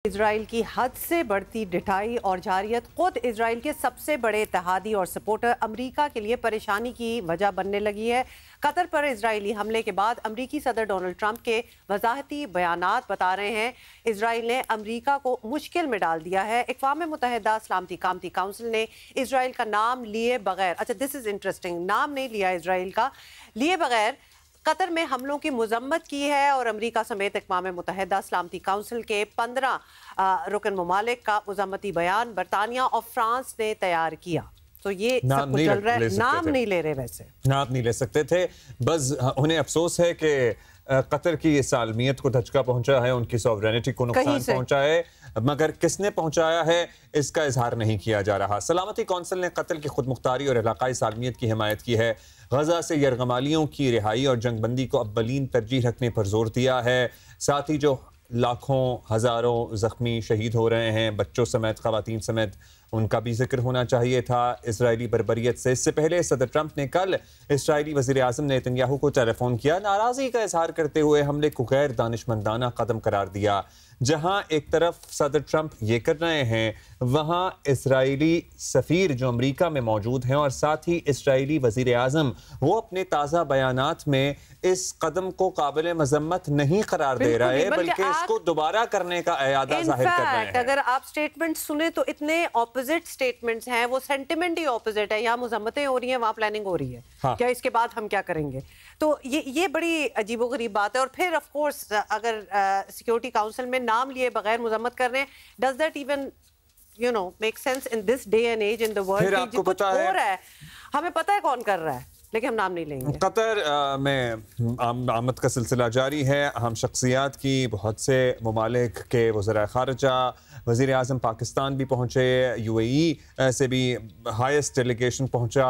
Israel की हद से बढ़ती ढिठाई और जारियत खुद इजराइल के सबसे बड़े इत्तेहादी और सपोर्टर अमेरिका के लिए परेशानी की वजह बनने लगी है। कतर पर इजरायली हमले के बाद अमेरिकी सदर डोनाल्ड ट्रंप के वजाहती बयानात बता रहे हैं इजराइल ने अमेरिका को मुश्किल में डाल दिया है। अक़वाम मुत्तहिदा सलामती काउंसिल ने इजराइल का नाम लिए बगैर, अच्छा दिस इज इंटरेस्टिंग, नाम नहीं लिया इजराइल का, लिए बगैर कतर में हमलों की मजम्मत की है और अमेरिका समेत अक़वाम मुत्तहिदा सलामती काउंसिल के 15 रुकन ममालिक का मजम्मती बयान बरतानिया और फ्रांस ने तैयार किया। तो ये सब कुछ चल रहा है, नाम नहीं ले रहे, वैसे नाम नहीं ले सकते थे। बस उन्हें अफसोस है कि कतर की सालमियत को धचका पहुंचा है, उनकी सॉवरेनिटी को नुकसान पहुंचा है, मगर किसने पहुंचाया है इसका इजहार नहीं किया जा रहा। सलामती कौंसिल ने कतर की खुदमुख्तारी और इलाकाई सालमियत की हिमायत की है। गजा से यरगमालियों की रिहाई और जंगबंदी को अव्वलीन तरजीह रखने पर जोर दिया है। साथ ही जो लाखों हज़ारों ज़ख्मी शहीद हो रहे हैं, बच्चों समेत ख़वातीन समेत, उनका भी जिक्र होना चाहिए था। इसराइली बर्बरियत से इससे पहले सदर ट्रंप ने कल इसराइली वज़ीर आज़म नेतन्याहू को टेलीफोन किया, नाराज़गी का इजहार करते हुए हमले को गैर दानिशमंदाना कदम करार दिया। जहां एक तरफ सदर ट्रंप ये कर रहे हैं, वहां इसराइली सफ़ीर जो अमेरिका में मौजूद हैं और साथ ही इसराइली वज़ीर आज़म वो अपने ताज़ा बयानात में इस कदम को काबिल मजम्मत नहीं करार दे रहे, बल्कि इसको दोबारा करने का इरादा जाहिर कर रहे हैं। अगर आप स्टेटमेंट सुने तो इतने ऑपोजिट स्टेटमेंट्स हैं, वो सेंटिमेंट ही ऑपोजिट है। यहाँ मजम्मतें हो रही हैं, वहाँ प्लानिंग हो रही है। हाँ। क्या इसके बाद हम क्या करेंगे? तो ये बड़ी अजीबोगरीब बात है। और फिर ऑफ कोर्स अगर सिक्योरिटी काउंसिल में नाम लिए बगैर मजम्मत कर रहे हैं, does that even make sense in this day and age in the world? आपको पता है, हमें पता है कौन कर रहा है, लेकिन हम नाम नहीं लेंगे। कतर में आमद का सिलसिला जारी है। अहम शख्सियात की बहुत से ममालिक के वज़ीर ख़ारिजा, वज़ीर आज़म पाकिस्तान भी पहुँचे, UAE से भी हाईएस्ट डेलीगेशन पहुँचा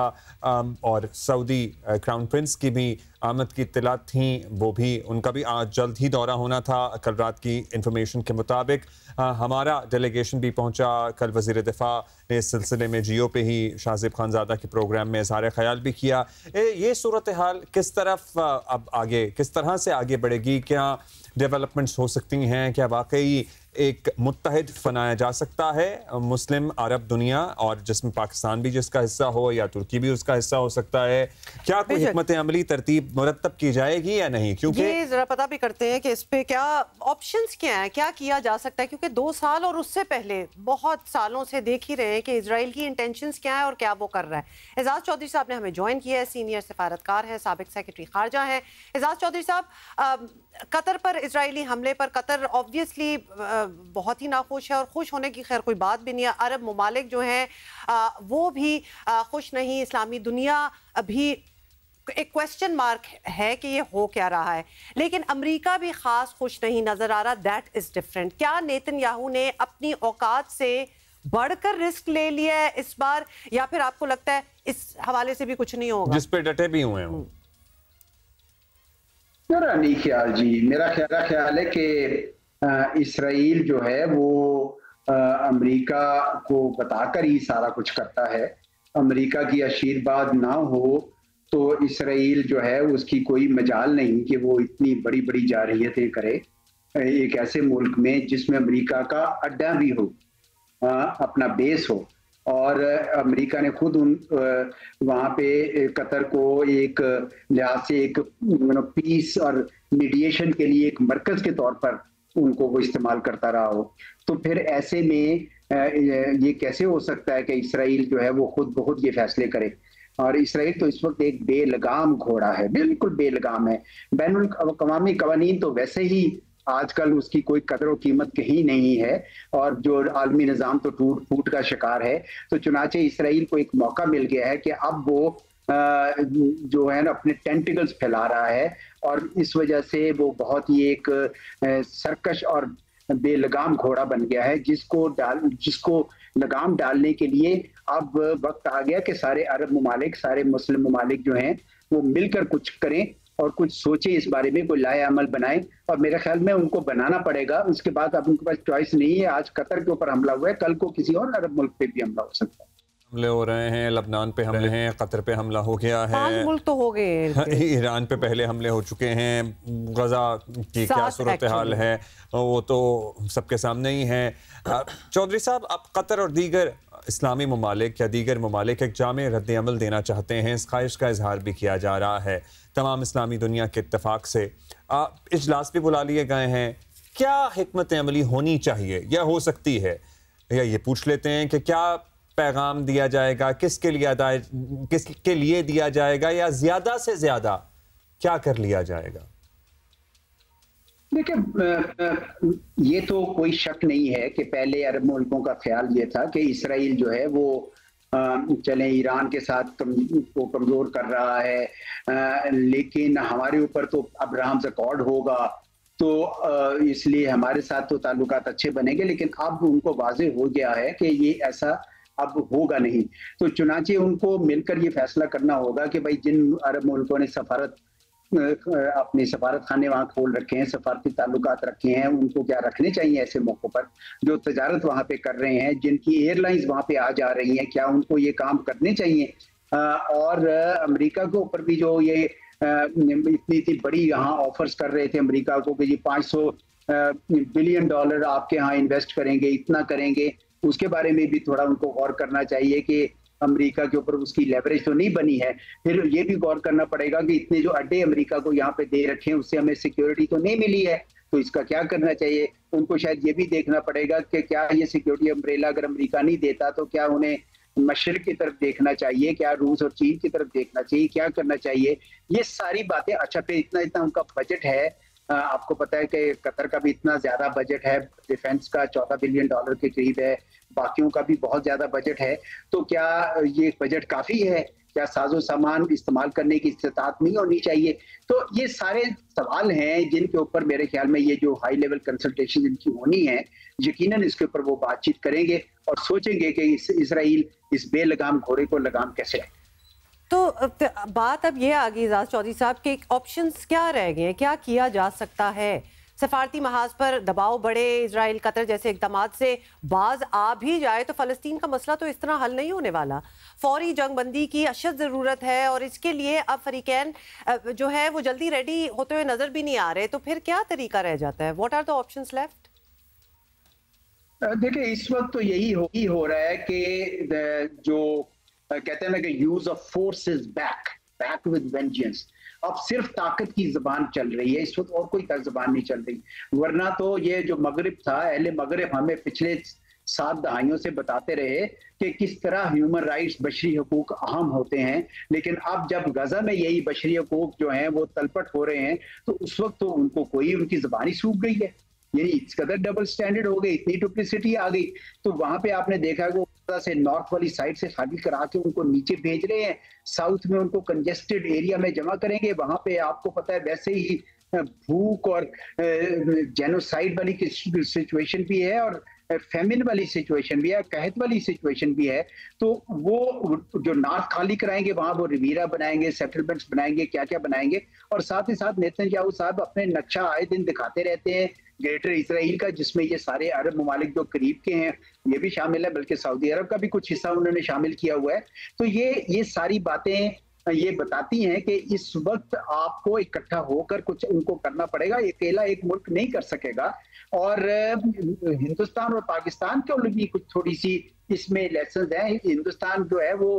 और सऊदी क्राउन प्रिंस की भी आमद की इत्तलात थी, वो भी, उनका भी आज जल्द ही दौरा होना था कल रात की इंफॉर्मेशन के मुताबिक। हमारा डेलीगेशन भी पहुंचा। कल वज़ीर दिफा ने इस सिलसिले में जियो पे ही शाहज़ेब खानज़ादा के प्रोग्राम में इज़हार ख़याल भी किया। ये सूरत हाल किस तरफ अब आगे, किस तरह से आगे बढ़ेगी? क्या डेवलपमेंट्स हो सकती हैं? क्या वाकई एक मुत्तहिद बनाया जा सकता है मुस्लिम अरब दुनिया, और जिसमें पाकिस्तान भी जिसका हिस्सा हो या तुर्की भी उसका हिस्सा हो सकता है? क्या कोई हिकमत अमली तरतीब मुरतब की जाएगी या नहीं? क्योंकि ये जरा पता भी करते हैं कि इस पे क्या ऑप्शंस क्या हैं, क्या किया जा सकता है, क्योंकि 2 साल और उससे पहले बहुत सालों से देख ही रहे हैं कि इजराइल की इंटेंशंस क्या है और क्या वो कर रहा है। एजाज चौधरी साहब ने हमें ज्वाइन किया है, सीनियर सफारतकार हैं, साबिक सेक्रेटरी खारजा हैं। एजाज चौधरी साहब, कतर पर इजरायली हमले पर कतर ऑब्वियसली बहुत ही नाखुश है, और खुश होने की खैर कोई बात भी नहीं है। अरब ममालिक जो हैं वो भी खुश नहीं, इस्लामी दुनिया भी एक क्वेश्चन मार्क है कि ये हो क्या रहा है, लेकिन अमेरिका भी खास खुश नहीं नजर आ रहा। That is different. क्या नेतन्याहू ने अपनी औकात से बढ़कर रिस्क ले लिया है इस बार, या फिर आपको लगता है इस हवाले से भी कुछ नहीं होगा, जिस पे डटे भी हुए हैं? मेरा नहीं ख्याल जी, मेरा ख्याल है कि इसराइल जो है वो अमेरिका को बताकर ही सारा कुछ करता है। अमेरिका की आशीर्वाद ना हो तो इसराइल जो है उसकी कोई मजाल नहीं कि वो इतनी बड़ी बड़ी जारहियतें करे एक ऐसे मुल्क में जिसमें अमेरिका का अड्डा भी हो, अपना बेस हो। और अमेरिका ने खुद वहाँ पे कतर को एक लिहाज से एक पीस और मीडिएशन के लिए एक मरकज के तौर पर उनको वो इस्तेमाल करता रहा हो। तो फिर ऐसे में ये कैसे हो सकता है कि इसराइल जो है वो खुद बहुत ये फैसले करे? और इसराइल तो इस वक्त एक बेलगाम घोड़ा है, बिल्कुल बेलगाम है। बैनुल अक़वामी कवानीन तो वैसे ही आजकल उसकी कोई कदर और कीमत कहीं नहीं है, और जो आलमी निज़ाम तो टूट फूट का शिकार है। तो चुनाचे इसराइल को एक मौका मिल गया है कि अब वो जो है ना अपने टेंटिकल्स फैला रहा है, और इस वजह से वो बहुत ही एक सरकश और बेलगाम घोड़ा बन गया है, जिसको लगाम डालने के लिए अब वक्त आ गया कि सारे अरब ममालिक, सारे मुस्लिम ममालिक जो हैं वो मिलकर कुछ करें और कुछ सोचे, इस बारे में कोई लाए अमल बनाए। और मेरे ख्याल में उनको बनाना पड़ेगा, उसके बाद अब उनके पास चॉइस नहीं है। आज कतर के ऊपर हमला हुआ है, कल को किसी और अरब मुल्क पे भी हमला हो सकता है। हमले हो रहे हैं, लबनान पे हमले हैं, कतर पे हमला हो गया है, 5 मुल्क तो हो गए, ईरान पे पहले हमले हो चुके हैं, गजा की क्या सूरत हाल है वो तो सबके सामने ही है। चौधरी साहब, आप कतर और दीगर इस्लामी ममालिक या दीगर ममालिक एक जामे रद्द अमल देना चाहते हैं, इस ख्वाहिश का इजहार भी किया जा रहा है तमाम इस्लामी दुनिया के इत्तेफाक से। इजलास भी बुला लिए गए हैं, क्या हिकमत अमली होनी चाहिए या हो सकती है, या ये पूछ लेते हैं कि क्या पैगाम दिया जाएगा, किसके लिए दिया जाएगा, या ज्यादा से ज्यादा क्या कर लिया जाएगा? देखिए, ये तो कोई शक नहीं है कि पहले अरब मुल्कों का ख्याल ये था कि इसराइल जो है वो चले ईरान के साथ को कमजोर कर रहा है, लेकिन हमारे ऊपर तो अब्राहम्स अकॉर्ड होगा तो इसलिए हमारे साथ तो ताल्लुकात अच्छे बनेंगे, लेकिन अब उनको वाज़ेह हो गया है कि ये ऐसा अब होगा नहीं। तो चुनांचे उनको मिलकर ये फैसला करना होगा कि भाई जिन अरब मुल्कों ने अपने सफारत खाने वहां खोल रखे हैं, सफारती ताल्लुकात रखे हैं, उनको क्या रखने चाहिए ऐसे मौकों पर, जो तजारत वहां पे कर रहे हैं, जिनकी एयरलाइंस वहां पे आ जा रही हैं, क्या उनको ये काम करने चाहिए। और अमेरिका के ऊपर भी जो ये इतनी बड़ी यहाँ ऑफर्स कर रहे थे अमेरिका को कि ये $500 बिलियन आपके यहाँ इन्वेस्ट करेंगे, इतना करेंगे, उसके बारे में भी थोड़ा उनको गौर करना चाहिए कि अमेरिका के ऊपर उसकी लेवरेज तो नहीं बनी है। फिर ये भी गौर करना पड़ेगा कि इतने जो अड्डे अमेरिका को यहाँ पे दे रखे हैं उससे हमें सिक्योरिटी तो नहीं मिली है, तो इसका क्या करना चाहिए। उनको शायद ये भी देखना पड़ेगा कि क्या ये सिक्योरिटी अम्ब्रेला अगर अमेरिका नहीं देता तो क्या उन्हें मशरिक की तरफ देखना चाहिए, क्या रूस और चीन की तरफ देखना चाहिए, क्या करना चाहिए, ये सारी बातें। अच्छा, फिर इतना उनका बजट है, आपको पता है कि कतर का भी इतना ज्यादा बजट है, डिफेंस का $14 बिलियन के करीब है, बाकियों का भी बहुत ज्यादा बजट है, तो क्या ये बजट काफी है, क्या साजो सामान इस्तेमाल करने की इस्तेताअत नहीं होनी चाहिए। तो ये सारे सवाल हैं जिनके ऊपर मेरे ख्याल में ये जो हाई लेवल कंसल्टेशन इनकी होनी है, यकीनन इसके ऊपर वो बातचीत करेंगे और सोचेंगे कि इसराइल इस बेलगाम घोड़े को लगाम कैसे है। तो बात अब ये आ गई इजाज चौधरी साहब के ऑप्शंस क्या रह गए हैं, क्या किया जा सकता है। सफारती महाज पर दबाव बढ़े, इजराइल कतर जैसे इकदाम से बाज आ भी जाए तो फलस्तीन का मसला तो इस तरह हल नहीं होने वाला। फौरी जंगबंदी की अशद ज़रूरत है और इसके लिए अब फरीकैन जो है वो जल्दी रेडी होते हुए नजर भी नहीं आ रहे, तो फिर क्या तरीका रह जाता है? What are the options left? देखिए, इस वक्त तो यही हो रहा है कि जो कहते हैं ना कि use of force is back with vengeance. अब सिर्फ ताकत की जबान चल रही है इस वक्त, और कोई जबान नहीं चल रही। वरना तो ये जो मगरिब था, अहले मगरिब हमें पिछले 7 दहाइयों से बताते रहे कि किस तरह ह्यूमन राइट्स, बशरी हकूक अहम होते हैं, लेकिन अब जब गजा में यही बशरी हकूक जो हैं वो तलपट हो रहे हैं, तो उस वक्त तो उनको कोई उनकी जबानी सूख गई है, यानी इस कदर डबल स्टैंडर्ड हो गई, इतनी डुप्लिसिटी आ गई। तो वहां पे आपने देखा वो से नॉर्थ वाली साइड से खाली करा के उनको नीचे भेज रहे हैं, साउथ में उनको कंजेस्टेड एरिया में जमा करेंगे। वहां पे आपको पता है वैसे ही भूख और जेनोसाइड वाली सिचुएशन भी है और फेमिन वाली सिचुएशन भी है, कहत वाली सिचुएशन भी है। तो वो जो नॉर्थ खाली कराएंगे वहां वो रिवीरा बनाएंगे, सेटलमेंट्स बनाएंगे, क्या क्या बनाएंगे। और साथ ही साथ नेतन्याहू साहब अपने नक्शा आए दिन दिखाते रहते हैं ग्रेटर इसराइल का, जिसमें ये सारे अरब ममालिक जो करीब के हैं ये भी शामिल है, बल्कि सऊदी अरब का भी कुछ हिस्सा उन्होंने शामिल किया हुआ है। तो ये सारी बातें ये बताती हैं कि इस वक्त आपको इकट्ठा होकर कुछ उनको करना पड़ेगा, अकेला एक मुल्क नहीं कर सकेगा। और हिंदुस्तान और पाकिस्तान के लिए भी कुछ थोड़ी सी इसमें लेसन है। हिंदुस्तान जो है वो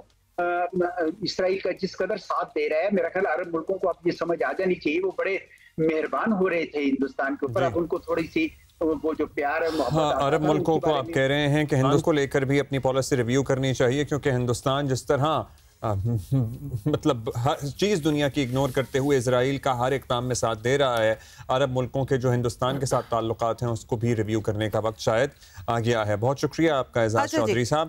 इसराइल का जिस कदर साथ दे रहा है, मेरा ख्याल अरब मुल्कों को अब ये समझ आ जानी चाहिए, वो बड़े मेहरबान हो रहे थे हिंदुस्तान के ऊपर, अब उनको थोड़ी सी वो जो प्यार है, हाँ, अरब मुल्कों को आप कह रहे हैं कि हिंदुस्तान को लेकर भी अपनी पॉलिसी रिव्यू करनी चाहिए, क्योंकि हिंदुस्तान जिस तरह मतलब हर चीज़ दुनिया की इग्नोर करते हुए इजराइल का हर इक़दाम में साथ दे रहा है, अरब मुल्कों के जो हिंदुस्तान के साथ ताल्लुकात हैं उसको भी रिव्यू करने का वक्त शायद आ गया है। बहुत शुक्रिया आपका एजाज चौधरी साहब।